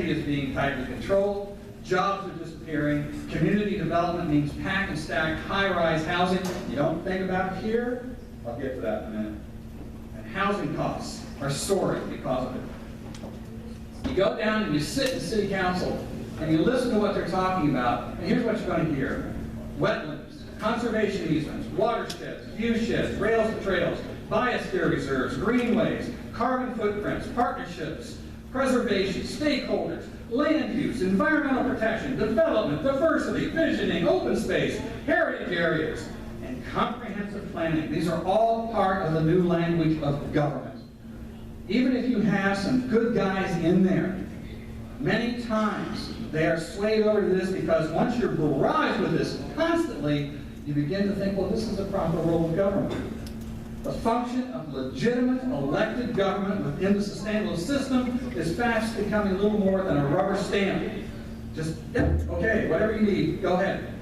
Energy is being tightly controlled. Jobs are disappearing. Community development means pack and stack high-rise housing. You don't think about it here? I'll get to that in a minute. And housing costs are soaring because of it. You go down and you sit in city council and you listen to what they're talking about, and here's what you're going to hear. Wetlands, conservation easements, watersheds, viewsheds, rails to trails, biosphere reserves, greenways, carbon footprints, partnerships, preservation, stakeholders, land use, environmental protection, development, diversity, visioning, open space, heritage areas, and comprehensive planning. These are all part of the new language of government. Even if you have some good guys in there, many times they are swayed over to this because once you're barraged with this constantly, you begin to think, well, this is the proper role of government. The function of legitimate elected government within the sustainable system is fast becoming a little more than a rubber stamp. Just, yep, okay, whatever you need, go ahead.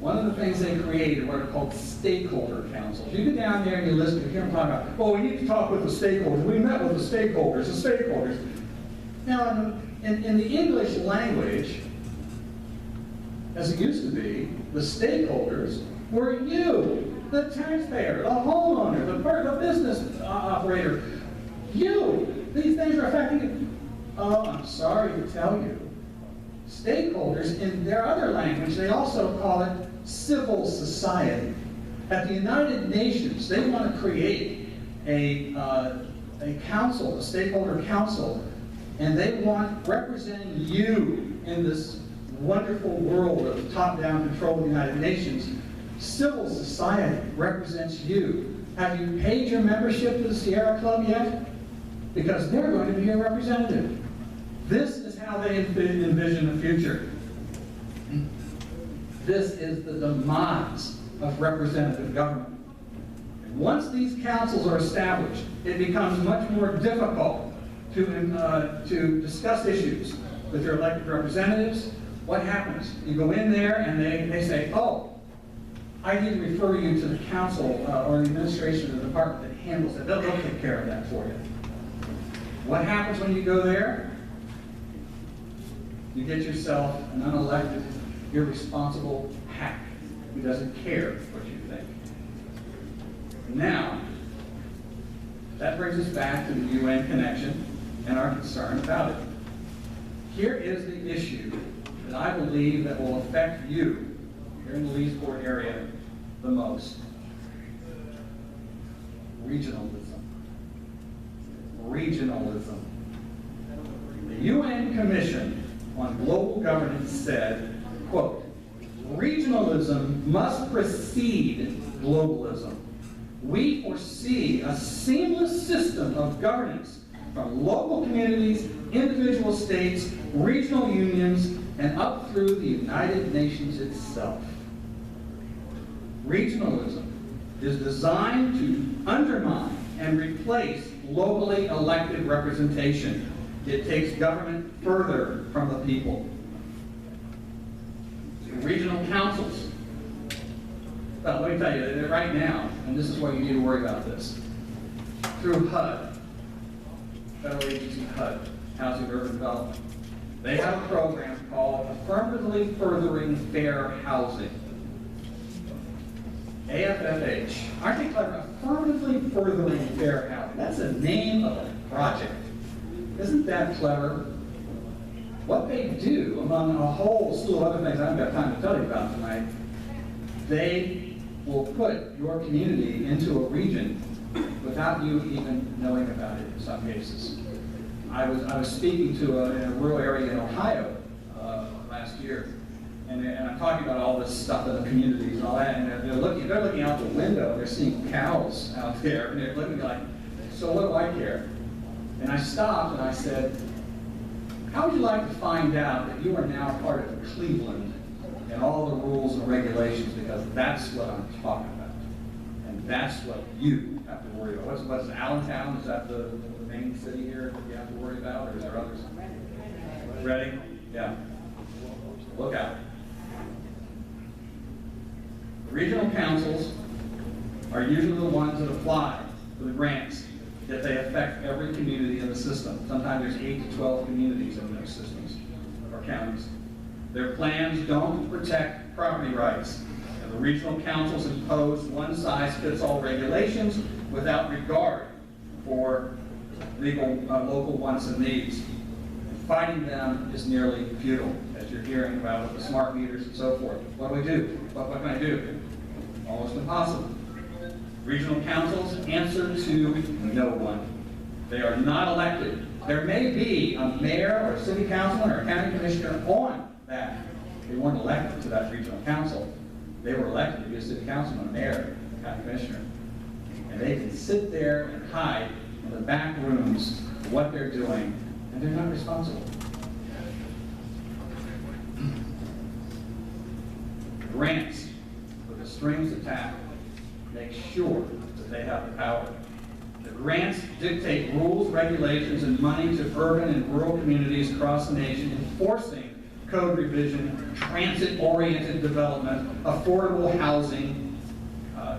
One of the things they created were called stakeholder councils. You get down there and you listen, you hear them talk about, well, we need to talk with the stakeholders. We met with the stakeholders. Now, in the English language, as it used to be, the stakeholders were you, the taxpayer, the homeowner, the business operator. You. These things are affecting you. Oh, I'm sorry to tell you. Stakeholders, in their other language, they also call it civil society. At the United Nations, they want to create a council, a stakeholder council, and they want representing you in this wonderful world of top-down control of the United Nations. Civil society represents you. Have you paid your membership to the Sierra Club yet? Because they're going to be your representative. This is how they envision the future. This is the demise of representative government. And once these councils are established, it becomes much more difficult to discuss issues with your elected representatives. What happens? You go in there and they say, oh, I need to refer you to the council or the administration of the department that handles it. They'll take care of that for you. What happens when you go there? You get yourself an unelected, irresponsible hack who doesn't care what you think. Now, that brings us back to the UN connection and our concern about it. Here is the issue that I believe that will affect you here in the Leesport area the most. Regionalism. Regionalism. The UN Commission on Global Governance said, quote, regionalism must precede globalism. We foresee a seamless system of governance from local communities, individual states, regional unions, and up through the United Nations itself. Regionalism is designed to undermine and replace locally elected representation. It takes government further from the people. Regional councils. Well, let me tell you, that right now, and this is why you need to worry about this, through HUD, Federal Agency HUD, Housing Urban Development, they have a program called Affirmatively Furthering Fair Housing. AFFH. Aren't they clever? Affirmatively Furthering Fair Housing. That's the name of a project. Isn't that clever? What they do, among a whole slew of other things I haven't got time to tell you about tonight, they will put your community into a region without you even knowing about it in some cases. I was speaking to in a rural area in Ohio last year, and I'm talking about all this stuff in the communities and all that, and they're looking out the window, and they're seeing cows out there, and they're looking like, so what do I care? And I stopped and I said, how would you like to find out that you are now part of Cleveland and all the rules and regulations, because that's what I'm talking about. And that's what you have to worry about. What's Allentown? Is that the main city here that you have to worry about, or is there others? Ready? Yeah. Look out. Regional councils are usually the ones that apply for the grants, that they affect every community in the the system. Sometimes there's 8 to 12 communities in those systems or counties. Their plans don't protect property rights. And the regional councils impose one-size-fits-all regulations without regard for local wants and needs. Fighting them is nearly futile, as you're hearing about with the smart meters and so forth. What do we do? What can I do? Almost impossible. Regional councils answer to no one. They are not elected. There may be a mayor or a city councilman or a county commissioner on that. They weren't elected to that regional council. They were elected to be a city councilman, a mayor, a county commissioner. And they can sit there and hide in the back rooms of what they're doing, and they're not responsible. Grants with the strings attached make sure that they have the power. The grants dictate rules, regulations, and money to urban and rural communities across the nation, enforcing code revision, transit-oriented development, affordable housing,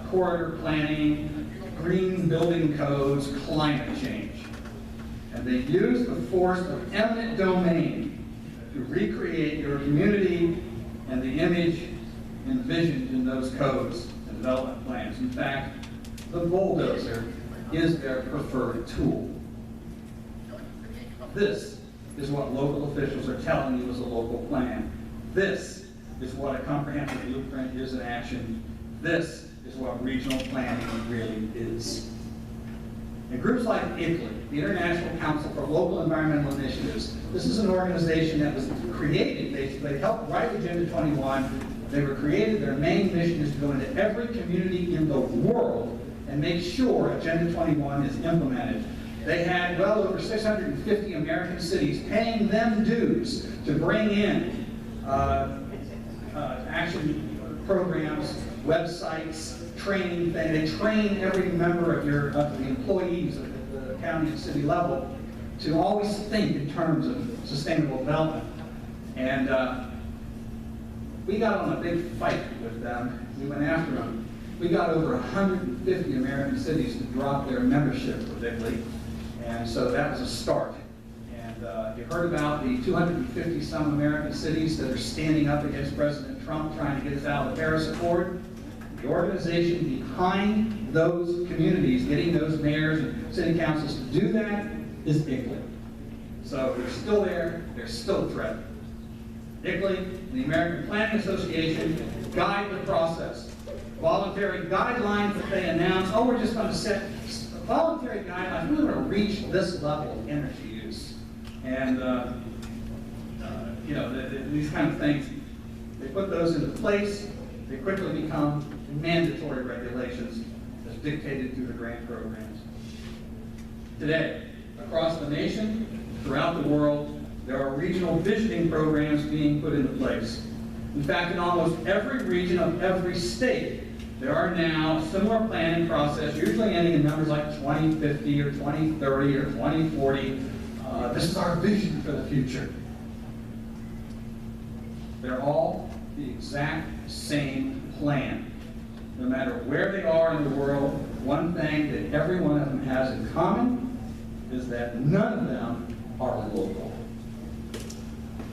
corridor planning, green building codes, climate change. And they use the force of eminent domain to recreate your community and the image envisioned in those codes and development plans. In fact, the bulldozer is their preferred tool. This is what local officials are telling you is a local plan. This is what a comprehensive blueprint is in action. This is what regional planning really is. And groups like ICLEI, the International Council for Local Environmental Initiatives, this is an organization that was created, they helped write Agenda 21. They were created, their main mission is to go into every community in the world and make sure Agenda 21 is implemented. They had well over 650 American cities paying them dues to bring in action programs, websites, training things. They train every member of the employees at the county and city level to always think in terms of sustainable development. And we got on a big fight with them. We went after them. We got over 150 American cities to drop their membership with ICLEI. And so that was a start. And you heard about the 250 some American cities that are standing up against President Trump trying to get us out of the Paris Accord. The organization behind those communities, getting those mayors and city councils to do that, is ICLEI. So they're still there, they're still a threat. ICLEI, the American Planning Association, guide the process. Voluntary guidelines that they announce, oh, we're just going to set voluntary guidelines, we're going to reach this level of energy use. And, you know, these kind of things, they put those into place, they quickly become mandatory regulations as dictated through the grant programs. Today, across the nation, throughout the world, there are regional visioning programs being put into place. In fact, in almost every region of every state, there are now similar planning process, usually ending in numbers like 2050 or 2030 or 2040. This is our vision for the future. They're all the exact same plan. No matter where they are in the world, one thing that every one of them has in common is that none of them are local.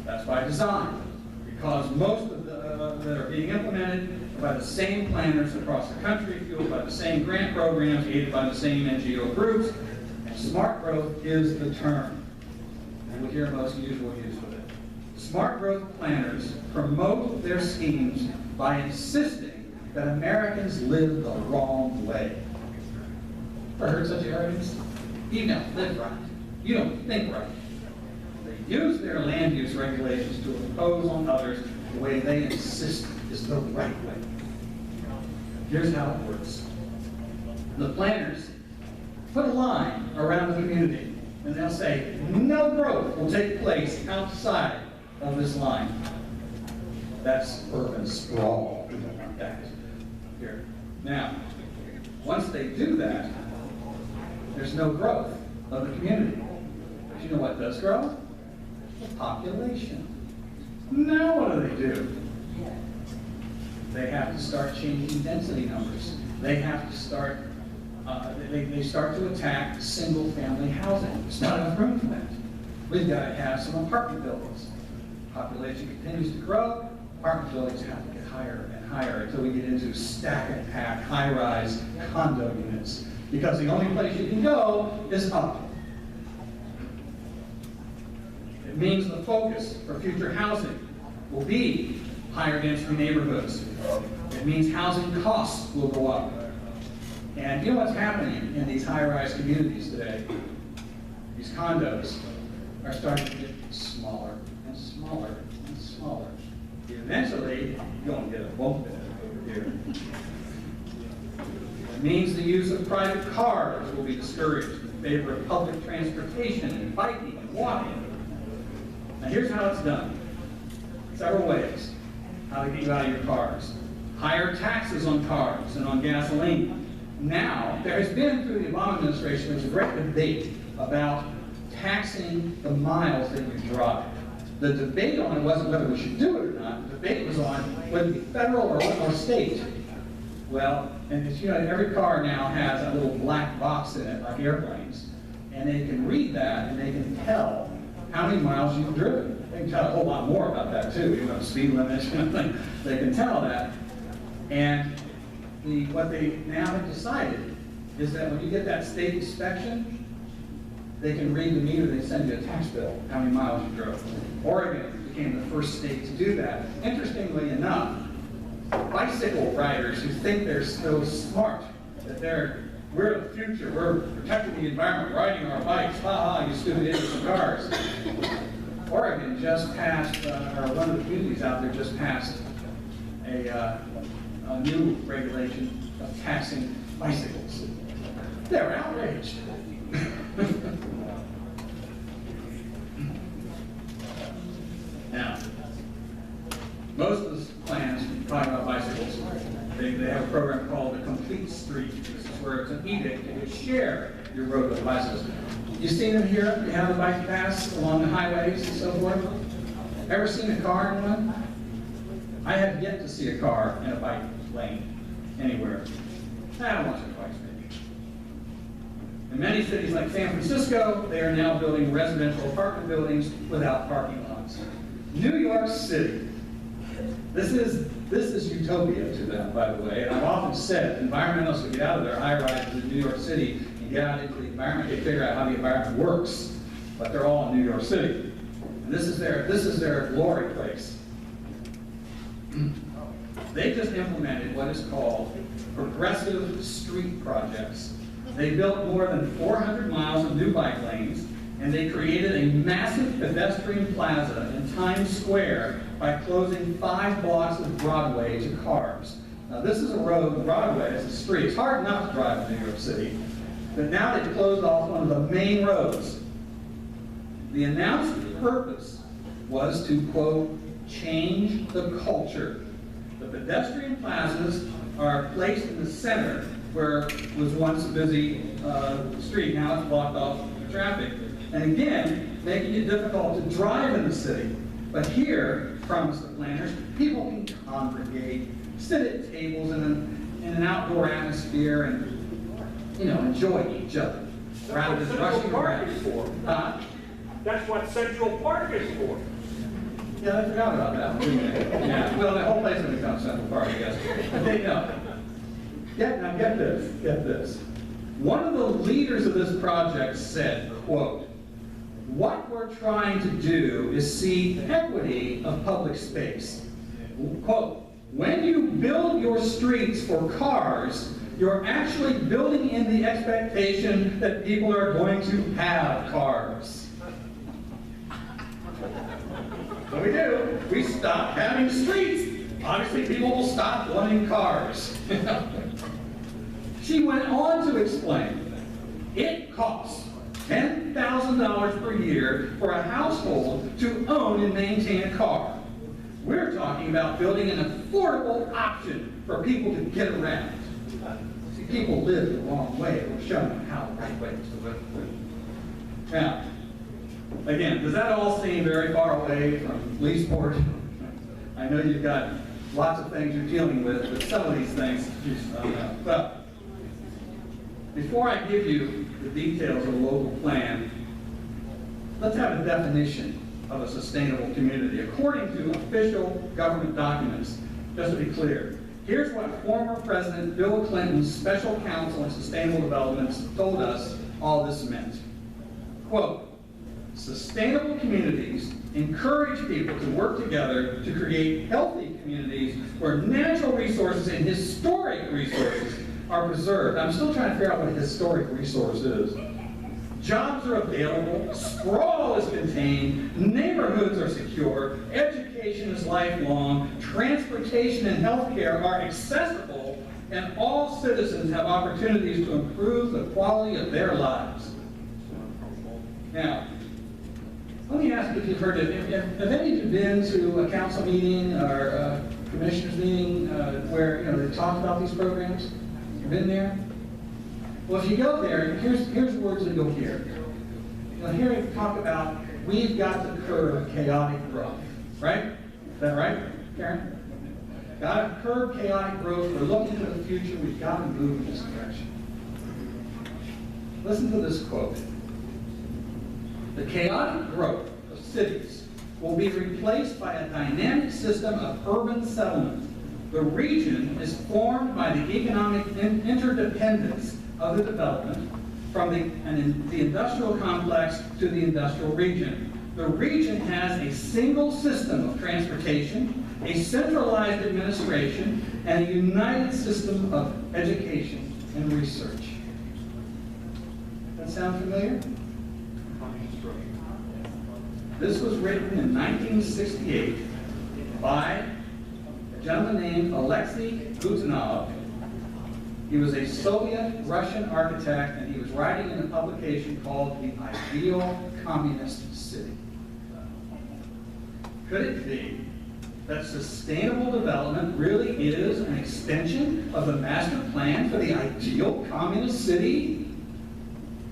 That's by design, because most of that are being implemented by the same planners across the country, fueled by the same grant programs, aided by the same NGO groups, and smart growth is the term. And we hear most usual use of it. Smart growth planners promote their schemes by insisting that Americans live the wrong way. Ever heard such arrogance? You don't live right. You don't think right. They use their land use regulations to impose on others the way they insist is the right way. Here's how it works. The planners put a line around the community, and they'll say, no growth will take place outside of this line. That's urban sprawl. We don't want that here. Now, once they do that, there's no growth of the community. But you know what does grow? The population. Now what do? They have to start changing density numbers. They have to start they start to attack single-family housing. There's not enough room for that. We've got to have some apartment buildings. Population continues to grow. Apartment buildings have to get higher and higher until we get into stack and pack, high-rise condo units. Because the only place you can go is up. It means the focus for future housing will be higher density neighborhoods. It means housing costs will go up. And you know what's happening in these high-rise communities today? These condos are starting to get smaller and smaller and smaller. Eventually, you're going to get a bump in it over here. It means the use of private cars will be discouraged in favor of public transportation and biking and walking. Now here's how it's done. Several ways how to get you out of your cars. Higher taxes on cars and on gasoline. Now, there has been, through the Obama administration, there's a great debate about taxing the miles that you drive. The debate on it wasn't whether we should do it or not. The debate was on whether it be federal or state. Well, and as you know, every car now has a little black box in it, like airplanes. And they can read that, and they can tell how many miles you've driven. They can tell a whole lot more about that, too. You know, speed limits, they can tell that. And what they now have decided is that when you get that state inspection, they can read the meter, they send you a tax bill, how many miles you drove. Oregon became the first state to do that. Interestingly enough, bicycle riders who think they're so smart, that we're the future, we're protecting the environment, riding our bikes, ha ha, you stupid idiots in cars. Oregon just passed, or one of the communities out there just passed a new regulation of taxing bicycles. They're outraged. Now, most of the plans talking about bicycles, they have a program called the Complete Street. This is where it's an edict that you share your road with bicycles. You've seen them here, you have the bike paths along the highways and so forth. Ever seen a car in one? I have yet to see a car in a bike lane anywhere. Once or twice maybe. In many cities like San Francisco, they are now building residential apartment buildings without parking lots. New York City. This is utopia to them, by the way. And I've often said, environmentalists will get out of their high-rises in New York City and get out into the environment. They figure out how the environment works, but they're all in New York City. And this is their glory place. They just implemented what is called progressive street projects. They built more than 400 miles of new bike lanes, and they created a massive pedestrian plaza in Times Square by closing 5 blocks of Broadway to cars. Now this is a road, Broadway is a street. It's hard enough to drive in New York City, but now they've closed off one of the main roads. The announced purpose was to, quote, change the culture. The pedestrian plazas are placed in the center where it was once a busy street. Now it's blocked off for traffic. And again, making it difficult to drive in the city. But here, promise the planners, people can congregate, sit at tables in an outdoor atmosphere and, you know, enjoy each other. Rather than rushing around. That's what Central Park is for. Yeah, I forgot about that. Yeah, well, the whole place will become Central Park, I guess. But they know. Now get this. One of the leaders of this project said, quote, "What we're trying to do is see equity of public space." Quote, "When you build your streets for cars, you're actually building in the expectation that people are going to have cars." So we do. We stop having streets. Obviously, people will stop wanting cars. She went on to explain, it costs $10,000 per year for a household to own and maintain a car. We're talking about building an affordable option for people to get around. See, people live the wrong way. We're showing them how the right way is to live. Now, again, does that all seem very far away from Leesport? I know you've got lots of things you're dealing with, but some of these things, well, before I give you the details of the local plan, let's have a definition of a sustainable community according to official government documents. Just to be clear, here's what former President Bill Clinton's special counsel on sustainable development told us all this meant. Quote, sustainable communities encourage people to work together to create healthy communities where natural resources and historic resources are preserved. I'm still trying to figure out what a historic resource is. Jobs are available, sprawl is contained, neighborhoods are secure, education is lifelong, transportation and healthcare are accessible, and all citizens have opportunities to improve the quality of their lives. Now, let me ask you if you've heard it. Have any of you been to a council meeting or a commissioners meeting where they talk about these programs? You been there? Well, if you go there, here's words that you'll hear. You'll hear it talk about, we've got to curb chaotic growth. Right? Is that right, Karen? Got to curb chaotic growth. We're looking to the future. We've got to move in this direction. Listen to this quote. The chaotic growth of cities will be replaced by a dynamic system of urban settlement. The region is formed by the economic interdependence of the development from the industrial complex to the industrial region. The region has a single system of transportation, a centralized administration, and a united system of education and research. That sound familiar? This was written in 1968 by a gentleman named Alexei Gutenov. He was a Soviet-Russian architect, and he was writing in a publication called The Ideal Communist City. Could it be that sustainable development really is an extension of the master plan for the ideal communist city?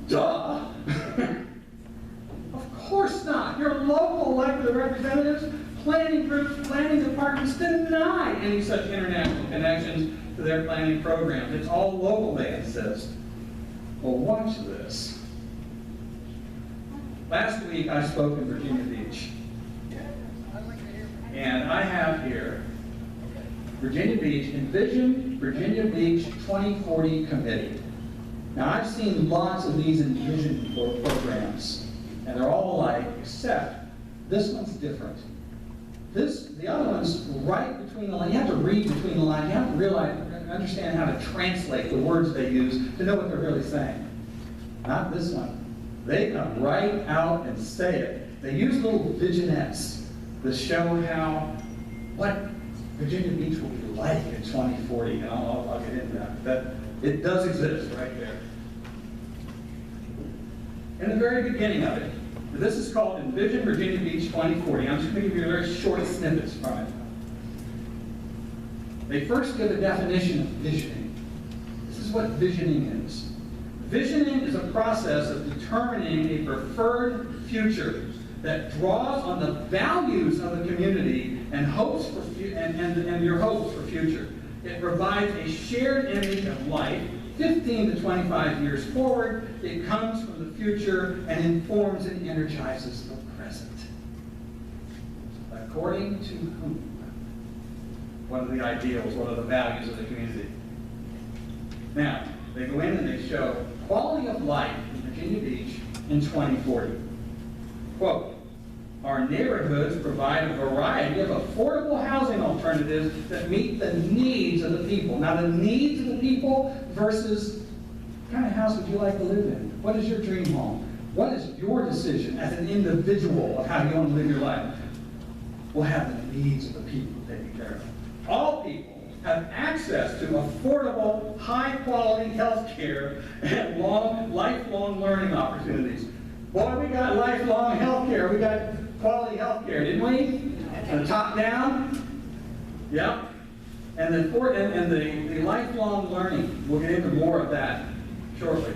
Duh! Of course not. Your local elected representatives, planning groups, planning departments deny any such international connections to their planning programs. It's all local, they insist. Well, watch this. Last week I spoke in Virginia Beach. And I have here Virginia Beach, Envision Virginia Beach 2040 Committee. Now I've seen lots of these Envision programs, and they're all alike, except this one's different. The other one's right between the lines. You have to read between the lines. You have to understand how to translate the words they use to know what they're really saying. Not this one. They come right out and say it. They use little vignettes to show what Virginia Beach will be like in 2040, and I'll get into that. But it does exist right there. In the very beginning of it, this is called Envision Virginia Beach 2040. I'm just going to give you very short snippets from it. They first give a definition of visioning. This is what visioning is. Visioning is a process of determining a preferred future that draws on the values of the community and hopes for and your hopes for future. It provides a shared image of life 15 to 25 years forward. It comes from the future and informs and energizes the present. According to whom? What are the ideals? What are the values of the community? Now, they go in and they show quality of life in Virginia Beach in 2040. Quote, our neighborhoods provide a variety of affordable housing alternatives that meet the needs of the people. Now, the needs of the people versus what kind of house would you like to live in? What is your dream home? What is your decision as an individual of how you want to live your life? We'll have the needs of the people taken care of. All people have access to affordable, high-quality health care and lifelong learning opportunities. Boy, we got lifelong health care. We got quality health care, didn't we? And the top down? Yep. And the lifelong learning, we'll get into more of that shortly.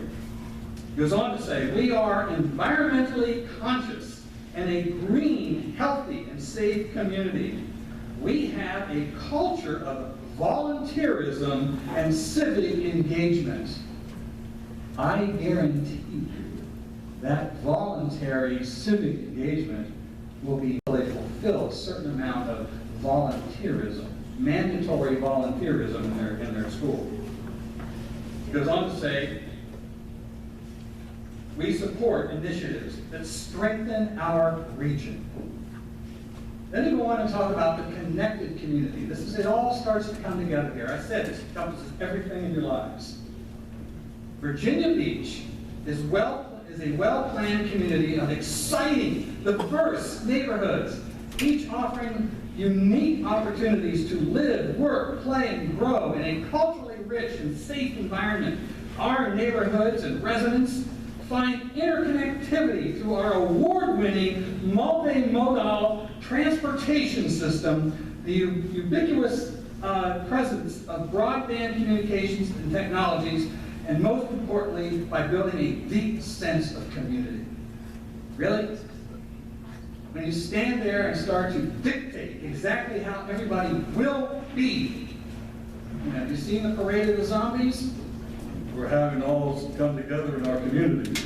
Goes on to say, we are environmentally conscious and a green, healthy, and safe community. We have a culture of volunteerism and civic engagement. I guarantee you that voluntary civic engagement will fulfill a certain amount of volunteerism, mandatory volunteerism in their school. It goes on to say, we support initiatives that strengthen our region. Then we go on to talk about the connected community. It all starts to come together here. I said this encompasses everything in your lives. Virginia Beach is a well-planned community of exciting, diverse neighborhoods, each offering unique opportunities to live, work, play, and grow in a culturally rich and safe environment. Our neighborhoods and residents find interconnectivity through our award-winning multimodal transportation system, the ubiquitous presence of broadband communications and technologies, and most importantly, by building a deep sense of community. Really? When you stand there and start to dictate exactly how everybody will be, have you seen the parade of the zombies? We're having all come together in our community,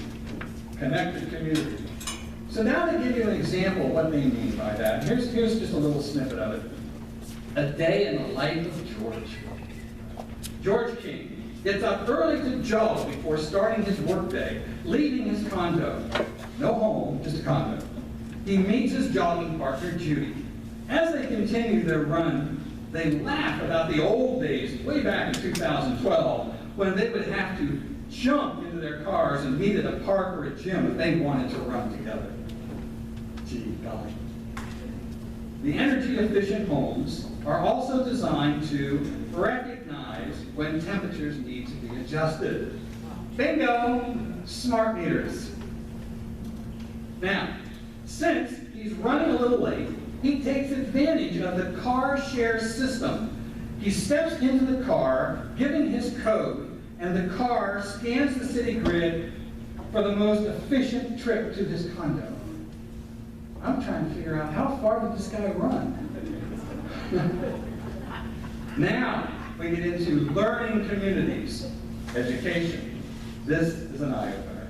connected community. So now to give you an example of what they mean by that, here's just a little snippet of it. A day in the life of George. George King gets up early to jog before starting his workday, leaving his condo. No home, just a condo. He meets his jogging partner, Judy. As they continue their run, they laugh about the old days, way back in 2012, when they would have to jump into their cars and meet at a park or a gym if they wanted to run together. Gee, golly. The energy-efficient homes are also designed to recognize when temperatures need to be adjusted. Bingo! Smart meters. Now, since he's running a little late, he takes advantage of the car share system. He steps into the car, giving his code, and the car scans the city grid for the most efficient trip to his condo. I'm trying to figure out, how far did this guy run? Now, we get into learning communities, education. This is an eye-opener.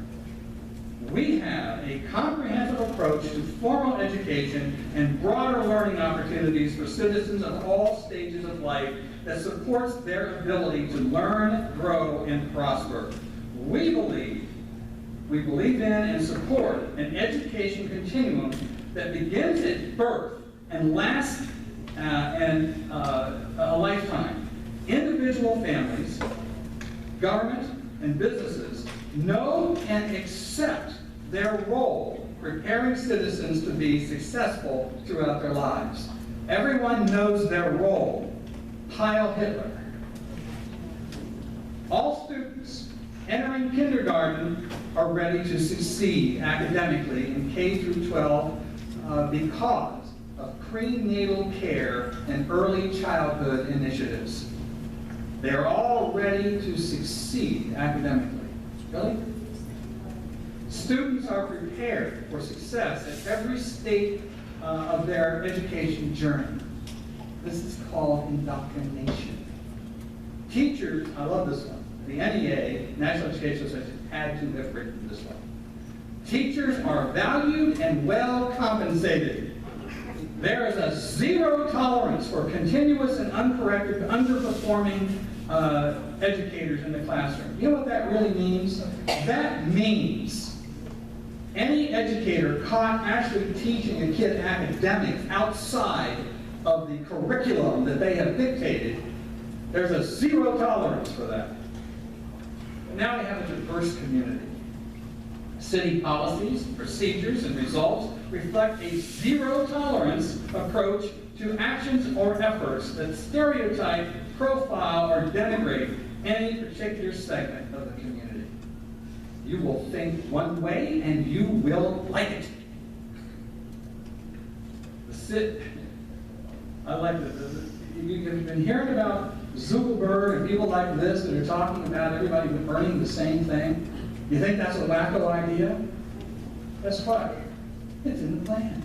We have a comprehensive approach to formal education and broader learning opportunities for citizens of all stages of life that supports their ability to learn, grow, and prosper. We believe in and support an education continuum that begins at birth and lasts a lifetime. Individual families, government, and businesses know and accept their role preparing citizens to be successful throughout their lives. Everyone knows their role. Heil Hitler. All students entering kindergarten are ready to succeed academically in K through 12 because of prenatal care and early childhood initiatives. They are all ready to succeed academically. Really? Students are prepared for success at every stage of their education journey. This is called indoctrination. Teachers, I love this one. The NEA, National Education Association, had to have written this one. Teachers are valued and well compensated. There is a zero tolerance for continuous and uncorrected, underperforming educators in the classroom. You know what that really means? That means any educator caught actually teaching a kid academics outside of the curriculum that they have dictated, there's a zero tolerance for that. But now we have a diverse community. City policies, procedures, and results reflect a zero tolerance approach to actions or efforts that stereotype, profile, or denigrate any particular segment of the community. You will think one way and you will like it. I like this. You've been hearing about Zuckerberg and people like this that are talking about everybody earning the same thing. You think that's a wacko idea? Guess what? It's in the plan.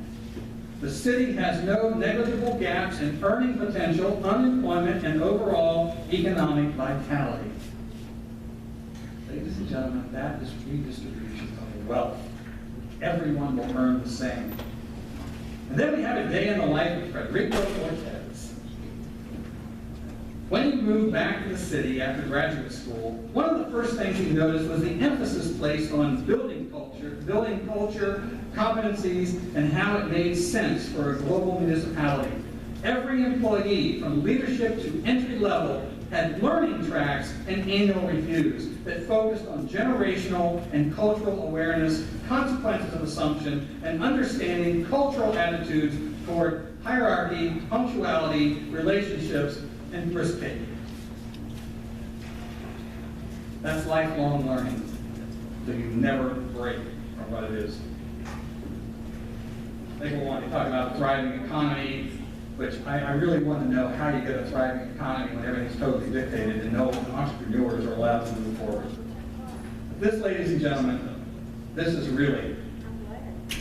The city has no negligible gaps in earning potential, unemployment, and overall economic vitality. Ladies and gentlemen, that is redistribution of wealth. Everyone will earn the same. And then we have a day in the life of Federico Cortez. When he moved back to the city after graduate school, one of the first things he noticed was the emphasis placed on building culture, competencies, and how it made sense for a global municipality. Every employee, from leadership to entry level, had learning tracks and annual reviews that focused on generational and cultural awareness, consequences of assumption, and understanding cultural attitudes toward hierarchy, punctuality, relationships, and risk-taking. That's lifelong learning, so you never break from what it is. They will want to talk about a thriving economy, which I really want to know how you get a thriving economy when everything's totally dictated and no entrepreneurs are allowed to move forward. But this, ladies and gentlemen, this is really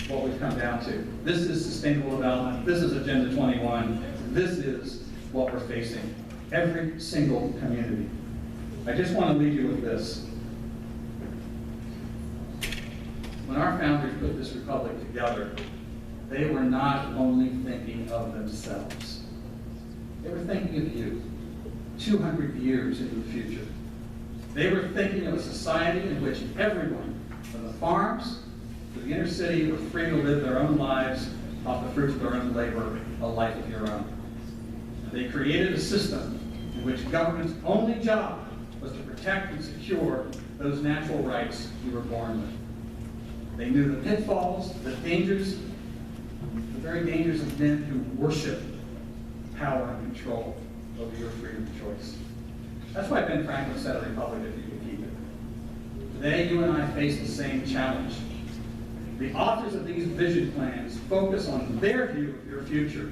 what we've come down to. This is sustainable development. This is Agenda 21. This is what we're facing. Every single community. I just want to leave you with this. When our founders put this republic together, they were not only thinking of themselves. They were thinking of you, 200 years into the future. They were thinking of a society in which everyone, from the farms to the inner city, were free to live their own lives off the fruits of their own labor, a life of your own. And they created a system in which government's only job was to protect and secure those natural rights you were born with. They knew the pitfalls, the dangers, the very dangers of men who worship power and control over your freedom of choice. That's why Ben Franklin said a republic if you can keep it. Today, you and I face the same challenge. The authors of these vision plans focus on their view of your future.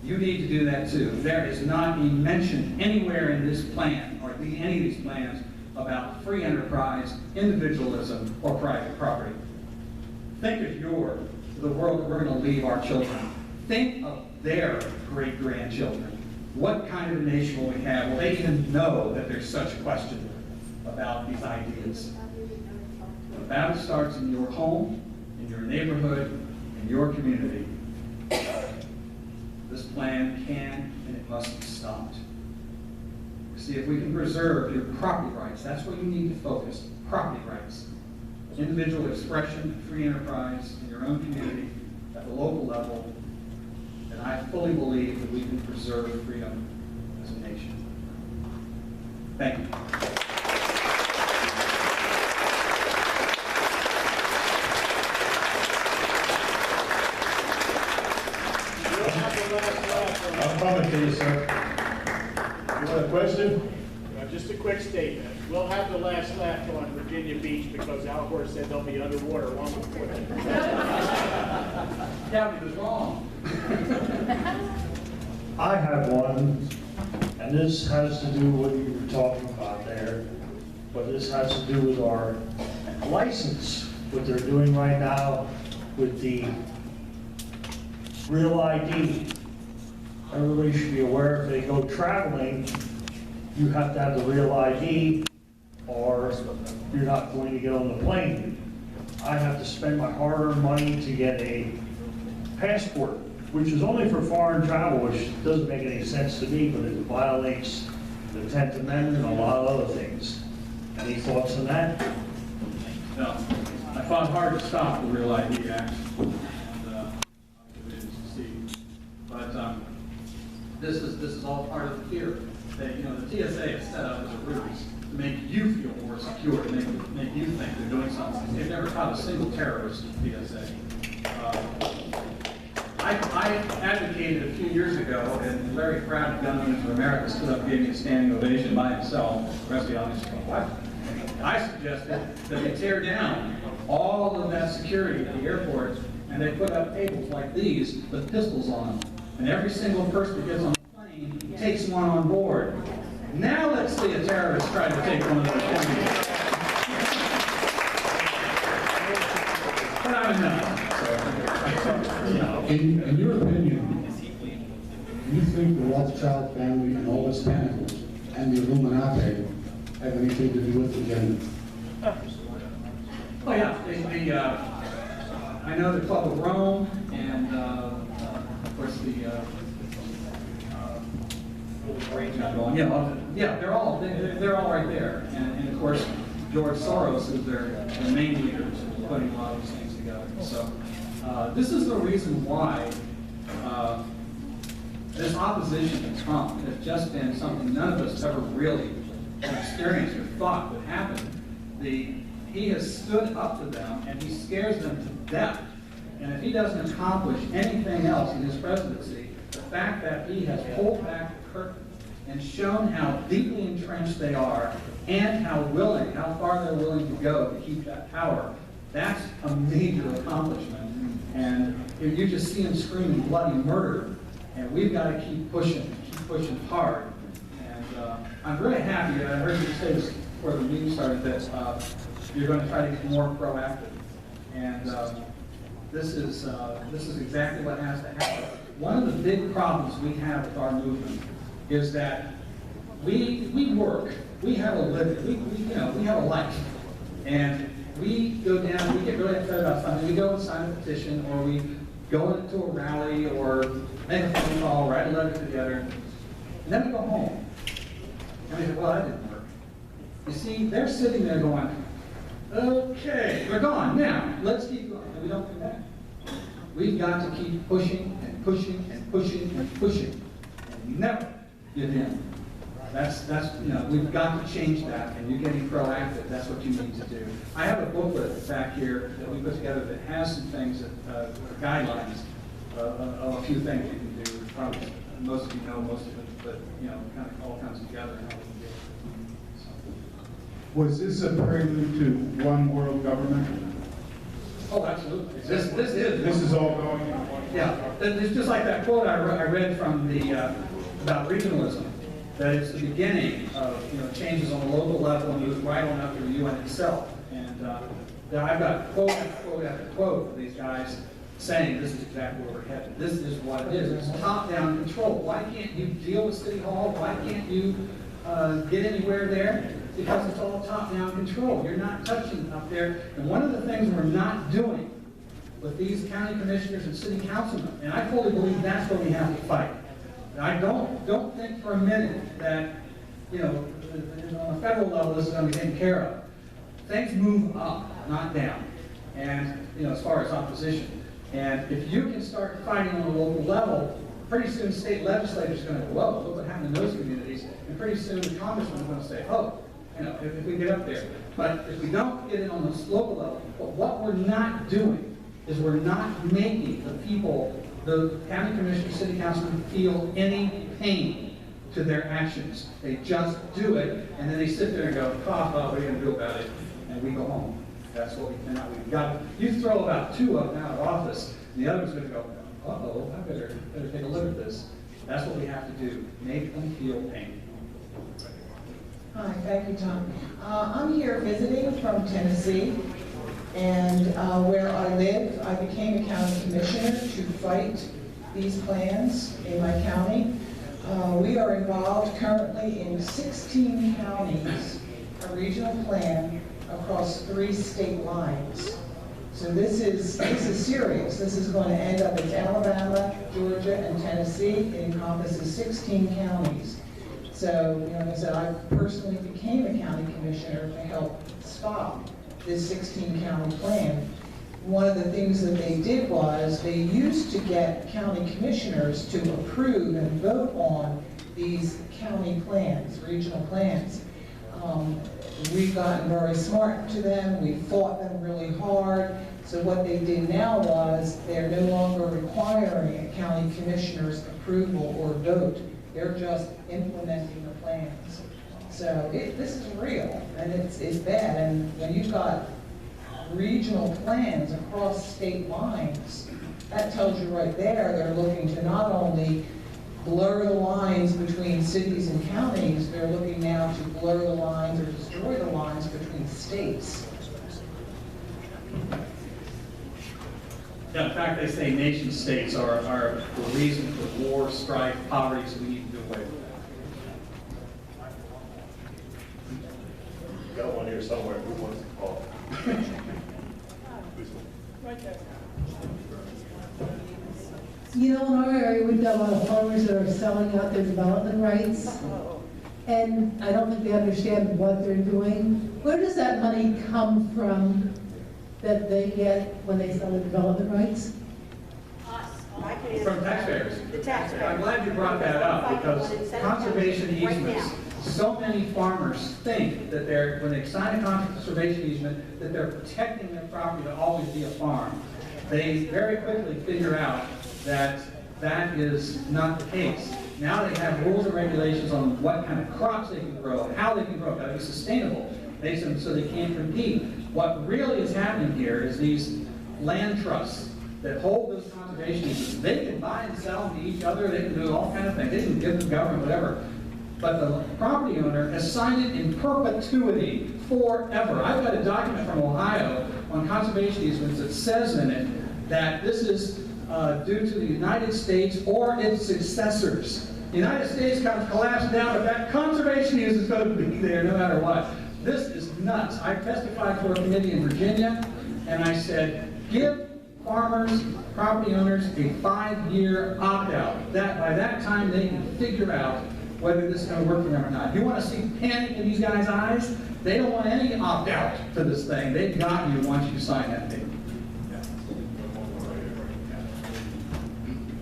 You need to do that too. There is not a mention anywhere in this plan, or any of these plans, about free enterprise, individualism, or private property. Think of the world that we're going to leave our children. Think of their great-grandchildren. What kind of a nation will we have? Will they even know that there's such a question about these ideas? The battle starts in your home, in your neighborhood, in your community. This plan can and it must be stopped. See, if we can preserve your property rights, that's where you need to focus, property rights. Individual expression, free enterprise in your own community at the local level, and I fully believe that we can preserve freedom as a nation. Thank you. I'll comment to you, sir. You want a question? Just a quick statement. We'll have the last laugh on Virginia Beach because Al Gore said they'll be underwater long before that. Gabby was wrong. I have one, and this has to do with what you were talking about there, but this has to do with our license, what they're doing right now with the real ID. Everybody should be aware if they go traveling, you have to have the real ID or you're not going to get on the plane. I have to spend my hard-earned money to get a passport, which is only for foreign travel, which doesn't make any sense to me, but it violates the 10th Amendment and a lot of other things. Any thoughts on that? No. I fought hard to stop the Real ID Act. This is all part of the fear. That, the TSA is set up as a ruse to make you feel more secure, to make you think they're doing something. They've never caught a single terrorist at TSA. I advocated a few years ago, and a very proud gunman from America stood up and gave me a standing ovation by himself. The rest of the audience went, what? I suggested that they tear down all of that security at the airports, and they put up tables like these with pistols on them. And every single person that gets on the plane takes one on board. Now let's see a terrorist try to take one of those planes. But I'm not. In your opinion, do you think the Rothschild family and all its tentacles and the Illuminati have anything to do with the agenda? Oh, yeah, I know the Club of Rome, and, of course, yeah, they're all right there. And of course, George Soros is their main leader, putting a lot of these things together. So, this is the reason why this opposition to Trump has just been something none of us ever really experienced or thought would happen. He has stood up to them, and he scares them to death. And if he doesn't accomplish anything else in his presidency, the fact that he has pulled back the curtain and shown how deeply entrenched they are and how far they're willing to go to keep that power, that's a major accomplishment. And you just see him screaming bloody murder, and we've got to keep pushing hard. And I'm very happy that I heard you say this before the meeting started that you're going to try to get more proactive. And this is exactly what has to happen. One of the big problems we have with our movement is that we work, we have a living, we have a life, and we go down, we get really upset about something, we go and sign a petition, or we go into a rally, or make a phone call, write a letter to the other, and then we go home. And we say, well, that didn't work. You see, they're sitting there going, okay, they're gone now, let's keep going. And we don't do that. We've got to keep pushing and pushing and pushing and pushing, and never give in. That's we've got to change that, and you're getting proactive. That's what you need to do. I have a booklet back here that we put together that has some things, guidelines of a few things you can do. Probably most of you know most of it, but kind of all comes together and how we can do it. So. Was this a prelude to one world government? Oh, absolutely. This This is all going in one. Yeah, it's just like that quote I read from about regionalism. That it's the beginning of changes on the local level and moves right on up to the UN itself. And I've got quote after quote after quote of these guys saying this is exactly where we're headed. This is what it is. It's top-down control. Why can't you deal with City Hall? Why can't you get anywhere there? Because it's all top-down control. You're not touching up there. And one of the things we're not doing with these county commissioners and city councilmen, and I fully believe that's what we have to fight. I don't think for a minute that, on a federal level, this is going to be taken care of. Things move up, not down. And, as far as opposition. And if you can start fighting on a local level, pretty soon state legislators are going to go, whoa, look what happened in those communities. And pretty soon the congressmen are going to say, oh, if we get up there. But if we don't get it on this local level, but what we're not doing is we're not making the people, the county commissioners, city councilmen, feel any pain to their actions. They just do it, and then they sit there and go, what are you going to do about it? And we go home. That's what we've got. You throw about 2 of them out of office, and the other's going to go, uh-oh, I better take a look at this. That's what we have to do, make them feel pain. Hi, thank you, Tom. I'm here visiting from Tennessee, and where I live, I became a county commissioner to fight these plans in my county. We are involved currently in 16 counties, a regional plan across 3 state lines. So this is serious. This is going to end up in Alabama, Georgia, and Tennessee. It encompasses 16 counties. So, like I said, I personally became a county commissioner to help stop this 16-county plan. One of the things that they did was they used to get county commissioners to approve and vote on these county plans, regional plans. We've gotten very smart to them. We fought them really hard. So what they did now was they're no longer requiring a county commissioner's approval or vote. They're just implementing the plans. So this is real, and it's bad. And when you've got regional plans across state lines, that tells you right there they're looking to not only blur the lines between cities and counties, they're looking now to blur the lines or destroy the lines between states. Yeah, in fact, they say nation states are the reason for war, strife, poverty, so we need to do away with that. Got one here somewhere. Who wants to call? You know, in our area, we've got a lot of farmers that are selling out their development rights, and I don't think they understand what they're doing. Where does that money come from that they get when they sell the development rights? From taxpayers. The taxpayers. I'm glad you brought that up, because conservation Right easements, now. so many farmers think that when they sign a conservation easement, that they're protecting their property to always be a farm. They very quickly figure out that that is not the case. Now they have rules and regulations on what kind of crops they can grow, how they can grow, gotta be sustainable, so they can't compete. What really is happening here is these land trusts that hold those conservation easements. They can buy and sell them to each other, they can do all kinds of things, they can give the government whatever. But the property owner has signed it in perpetuity forever. I've got a document from Ohio on conservation easements that says in it that this is due to the United States or its successors. The United States kind of collapsed down, but that conservation easement is going to be there no matter what. This is nuts. I testified for a committee in Virginia, and I said, give farmers, property owners, a 5-year opt-out. By that time, they can figure out whether this is going to work for them or not. You want to see panic in these guys' eyes? They don't want any opt-out to this thing. They've got you once you sign that paper.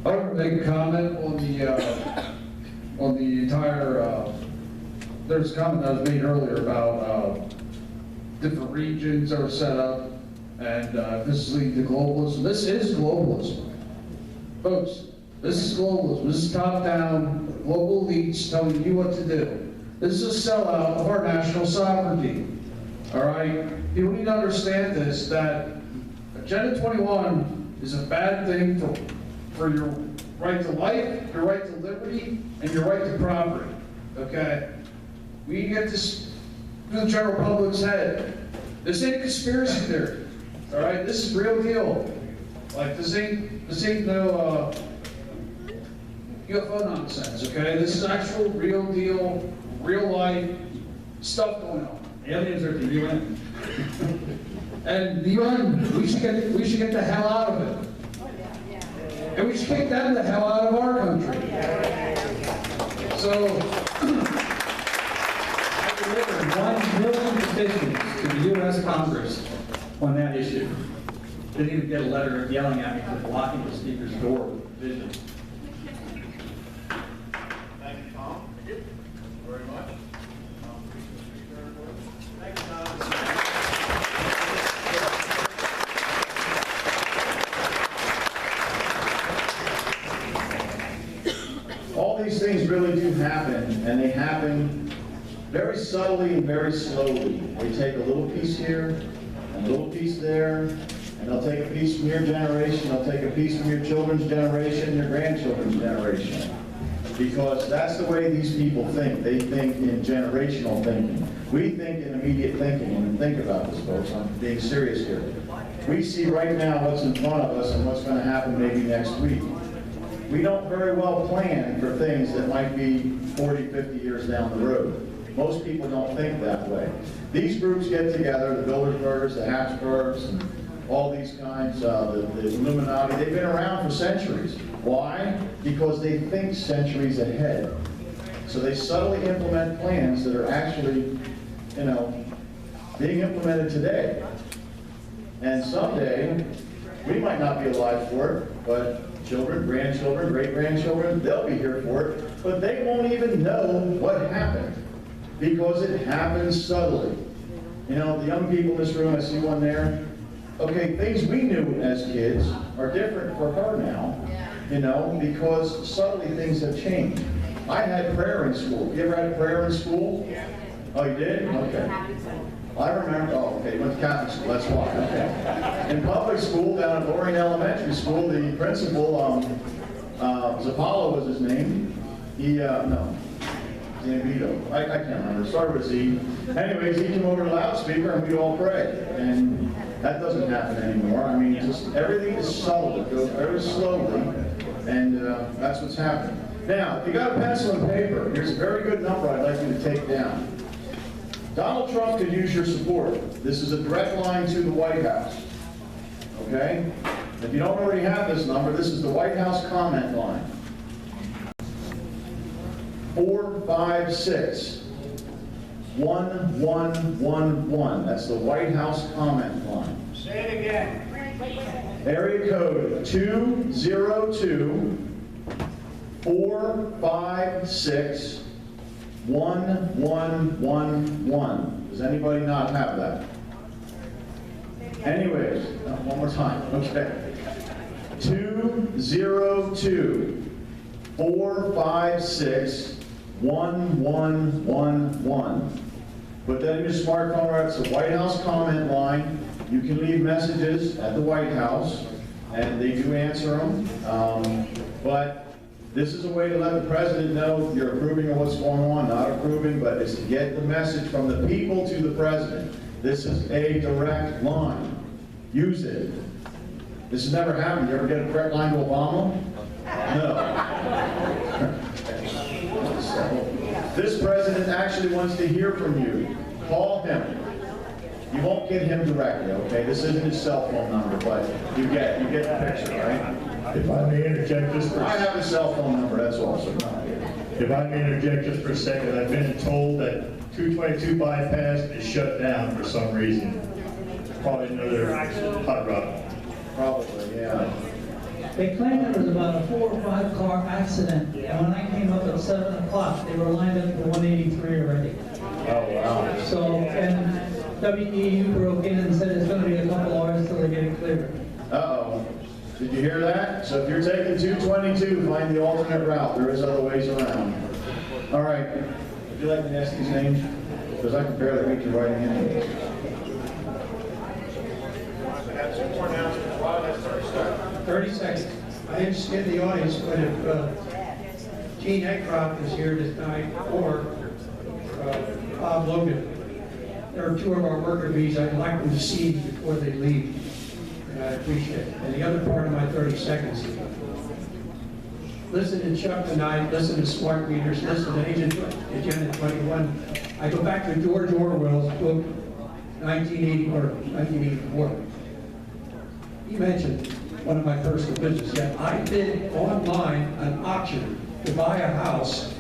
I want to make a comment on the entire, there's a comment that was made earlier about different regions that were set up, and this is leading to globalism. This is globalism. Folks, this is globalism. This is top-down, global elites telling you what to do. This is a sellout of our national sovereignty. All right? People need to understand this, that Agenda 21 is a bad thing for your right to life, your right to liberty, and your right to property. Okay? We get this to the general public's head. This ain't conspiracy theory. All right? This is real deal. Like, this ain't no UFO nonsense, okay? This is actual real deal, real life stuff going on. Aliens are at the UN. And the UN, we should get the hell out of it. And we should kick them the hell out of our country. So, I delivered 1 million petitions to the U.S. Congress on that issue. Didn't even get a letter yelling at me for blocking the speaker's door with vision. Thank you, Tom. Thank you very much. Thank you, Tom. All these things really do happen, and they happen very subtly and very slowly. They take a little piece here, a little piece there, and they'll take a piece from your generation, they'll take a piece from your children's generation, your grandchildren's generation. Because that's the way these people think. They think in generational thinking. We think in immediate thinking. And think about this, folks. I'm being serious here. We see right now what's in front of us and what's going to happen maybe next week. We don't very well plan for things that might be 40, 50 years down the road. Most people don't think that way. These groups get together, the Bilderbergers, the Habsburgs, and all these kinds, the Illuminati, they've been around for centuries. Why? Because they think centuries ahead. So they subtly implement plans that are actually, being implemented today. And someday, we might not be alive for it, but children, grandchildren, great-grandchildren, they'll be here for it, but they won't even know what happened because it happened subtly. The young people in this room, I see one there. Okay, things we knew as kids are different for her now, because subtly things have changed. I had prayer in school. You ever had prayer in school? Oh, you did? Okay. I remember, you went to Catholic school, that's why, okay. In public school, down at Loring Elementary School, the principal, Zappala was his name. Zambito, I can't remember, started with Z. Anyways, he came over to the loudspeaker and we'd all pray. And that doesn't happen anymore. I mean, just everything is subtle, it goes very slowly, and that's what's happening. Now, if you got a pencil and paper, here's a very good number I'd like you to take down. Donald Trump could use your support. This is a direct line to the White House. okay? If you don't already have this number, this is the White House comment line. 456-1111. That's the White House comment line. Say it again. Area code 202-456-1111. Does anybody not have that? Anyways, one more time, okay. 202-456-1111. Put that in your smartphone, right? It's the White House comment line. You can leave messages at the White House, and they do answer them. But this is a way to let the president know you're approving of what's going on, not approving, but it's to get the message from the people to the president. This is a direct line. Use it. This has never happened. You ever get a direct line to Obama? No. So, this president actually wants to hear from you. Call him. You won't get him directly, okay? This isn't his cell phone number, but you get the picture, right? If I may interject just for I have a cell phone number, that's all, so. If I may interject just for a second, I've been told that 222 bypass is shut down for some reason. Probably another hot rod. Probably, yeah. They claimed there was about a 4 or 5 car accident, and when I came up at 7 o'clock, they were lined up for 183 already. Oh, wow. So, and WEU broke in and said it's gonna be a couple hours till they get it cleared. Uh-oh. Did you hear that? So if you're taking 222, find the alternate route. There is other ways around. All right. Would you like me to ask these names? Because I can barely read your writing anyway. 30 seconds. I didn't skip the audience, but if Gene Eckcroft is here tonight, or Bob Logan, there are 2 of our worker bees I'd like them to see before they leave, and I appreciate it. And the other part of my 30 seconds, listen to Chuck tonight, listen to Smart Meters, listen to Agenda 21. I go back to George Orwell's book, 1984. He mentioned one of my personal business. Yeah, I bid online an auction to buy a house.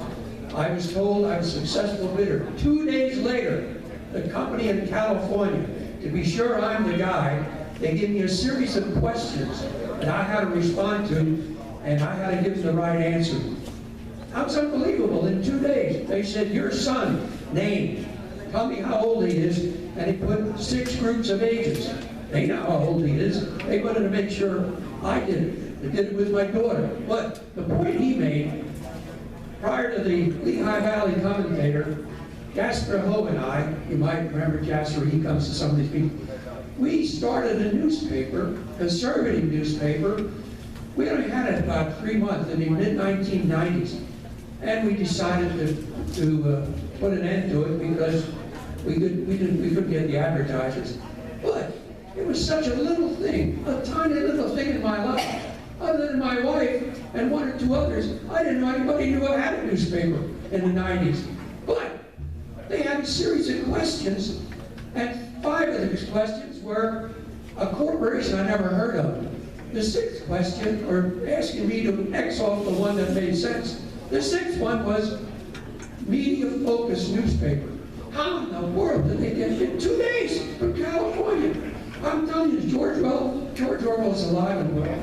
I was told I was a successful bidder. 2 days later, the company in California, to be sure I'm the guy, they give me a series of questions that I had to respond to, and I had to give them the right answer. That was unbelievable. In 2 days, they said, your son, name, tell me how old he is, and he put 6 groups of ages. They know how old he is. They wanted to make sure I did it. They did it with my daughter. But the point he made, prior to the Lehigh Valley commentator, Jasper Hogue and I, you might remember Jasper, he comes to some of these people, we started a newspaper, conservative newspaper. We only had it about 3 months in the mid-1990s. And we decided to put an end to it because we couldn't get the advertisers. But it was such a little thing, a tiny little thing in my life. Other than my wife and 1 or 2 others, I didn't know anybody knew I had a newspaper in the 90s. But they had a series of questions, and 5 of these questions were a corporation I never heard of. The 6th question, or asking me to X off the one that made sense. The 6th one was media-focused newspaper. How in the world did they get it in 2 days from California? I'm telling you, George Orwell's alive and well.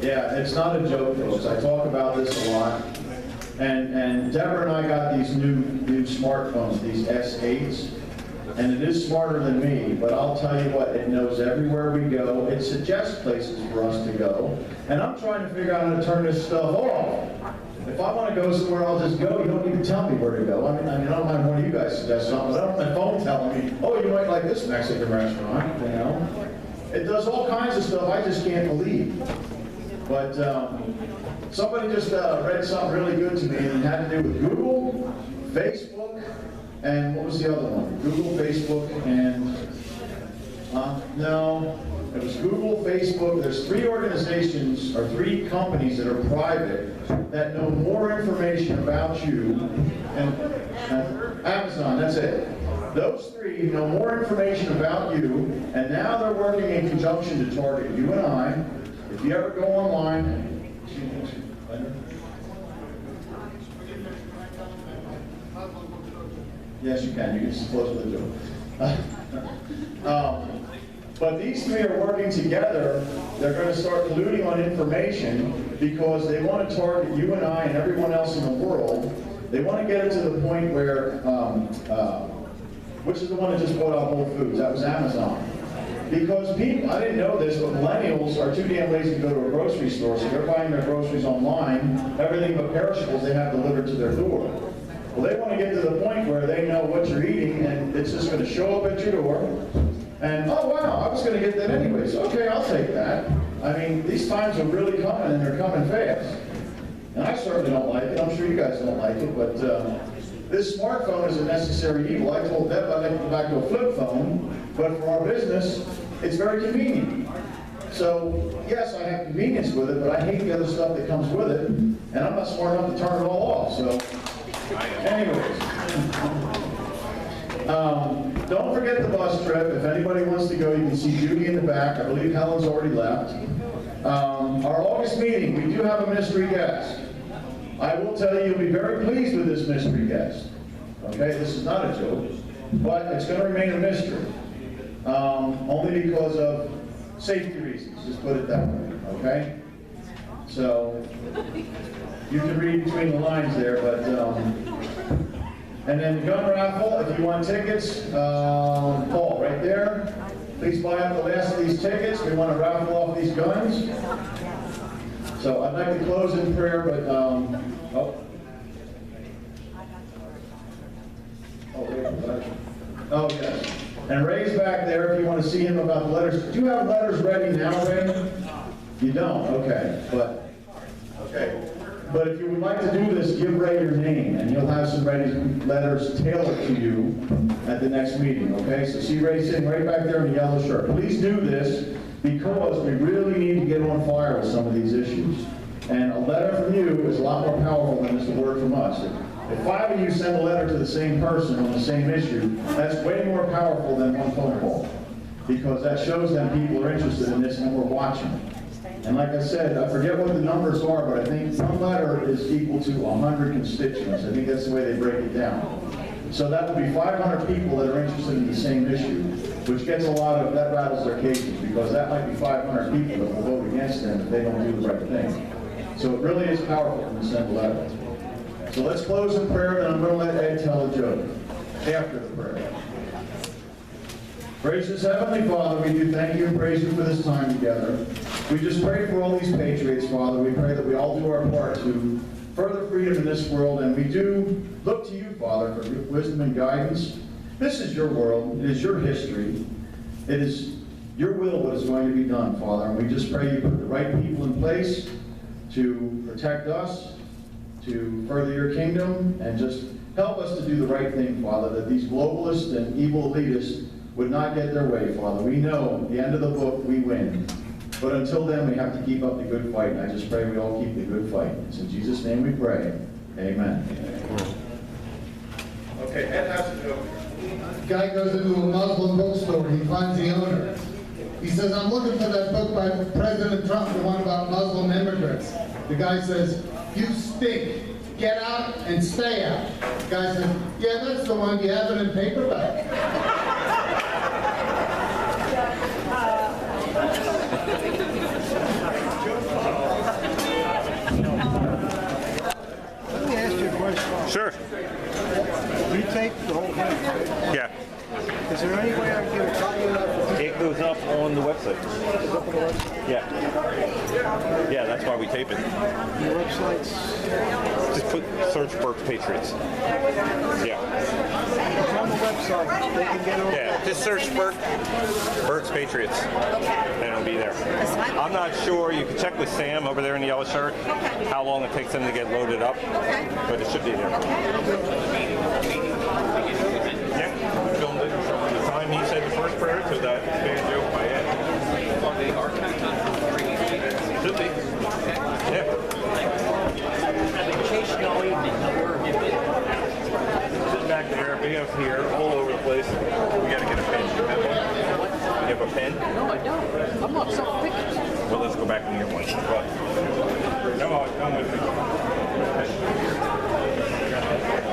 Yeah, it's not a joke, folks. I talk about this a lot. And Deborah and I got these new smartphones, these S8s. And it is smarter than me, but I'll tell you what, it knows everywhere we go. It suggests places for us to go. And I'm trying to figure out how to turn this stuff off. If I want to go somewhere, I'll just go. You don't need to tell me where to go. I don't mind one of you guys suggest something, but I don't have my phone telling me, oh, you might like this Mexican restaurant, you know? It does all kinds of stuff I just can't believe. But somebody just read something really good to me, and it had to do with Google, Facebook, and what was the other one? Google, Facebook, and, no, it was Google, Facebook. There's 3 organizations, or 3 companies that are private that know more information about you, and Amazon, that's it. Those 3 they know more information about you, and now they're working in conjunction to target you and I. If you ever go online, yes, you can. You can just close the door. But these three are working together. They're going to start colluding on information because they want to target you and I and everyone else in the world. They want to get it to the point where, which is the one that just bought out Whole Foods? That was Amazon. Because people, I didn't know this, but millennials are too damn lazy to go to a grocery store, so they're buying their groceries online. Everything but perishables they have delivered to their door. Well, they want to get to the point where they know what you're eating, and it's just going to show up at your door. And, oh, wow, I was going to get that anyways. Okay, I'll take that. I mean, these times are really coming, and they're coming fast. And I certainly don't like it. I'm sure you guys don't like it, but this smartphone is a necessary evil. I told Deb I'd like to go back to a flip phone, but for our business, it's very convenient. So, yes, I have convenience with it, but I hate the other stuff that comes with it, and I'm not smart enough to turn it all off. So, anyways. Don't forget the bus trip. If anybody wants to go, you can see Judy in the back. I believe Helen's already left. Our August meeting, we do have a mystery guest. I will tell you, you'll be very pleased with this mystery guest. Okay, this is not a joke, but it's going to remain a mystery. Only because of safety reasons, just put it that way, okay? So, you can read between the lines there, but, and then the gun raffle, if you want tickets, Paul, right there. Please buy up the last of these tickets. We want to raffle off these guns. So I'd like to close in prayer, but, oh, yes. And Ray's back there if you want to see him about the letters. Do you have letters ready now, Ray? You don't? Okay. But if you would like to do this, give Ray your name, and he'll have some ready letters tailored to you at the next meeting, okay? So see Ray sitting right back there in the yellow shirt. Please do this because we really need to get on fire with some of these issues. And a letter from you is a lot more powerful than just a word from us. If 5 of you send a letter to the same person on the same issue, that's way more powerful than one phone call. Because that shows them people are interested in this and we're watching. And like I said, I forget what the numbers are, but I think one letter is equal to 100 constituents. I think that's the way they break it down. So that would be 500 people that are interested in the same issue, which gets a lot of, that rattles their cages, because that might be 500 people that will vote against them if they don't do the right thing. So it really is powerful to send a letter. So let's close in prayer, and I'm going to let Ed tell a joke after the prayer. Gracious Heavenly Father, we do thank you and praise you for this time together. We just pray for all these patriots, Father. We pray that we all do our part to further freedom in this world, and we do look to you, Father, for wisdom and guidance. This is your world. It is your history. It is your will what is going to be done, Father. And we just pray you put the right people in place to protect us, to further your kingdom, and just help us to do the right thing, Father, that these globalists and evil elitists would not get their way, Father. We know at the end of the book we win. But until then, we have to keep up the good fight, and I just pray we all keep the good fight. It's in Jesus' name we pray. Amen. Okay, Ed has a joke. Guy goes into a Muslim bookstore and he finds the owner. He says, I'm looking for that book by President Trump, the one about Muslim immigrants. The guy says, you stink. Get out and stay out. The guy says, yeah, that's the one. You have it in paperback. Let me ask you a question. Sure. You tape the whole thing? Yeah. Is there any way I can get a copy of that? It goes up on the website. Is it up on the website? Yeah. Yeah, that's why we tape it. Your websites? Just search Berks Patriots. Yeah. It's on the website. They can get it. Yeah, just search Berks Patriots. And it'll be there. I'm not sure. You can check with Sam over there in the yellow shirt how long it takes them to get loaded up. But it should be there. Yeah, we filmed it from the time he said the first prayer to that bad joke by Ed. Should be. Yeah. I've been chasing all evening. Sitting back there, we have here, all over the place. We got in the airplane. But, no, come with me.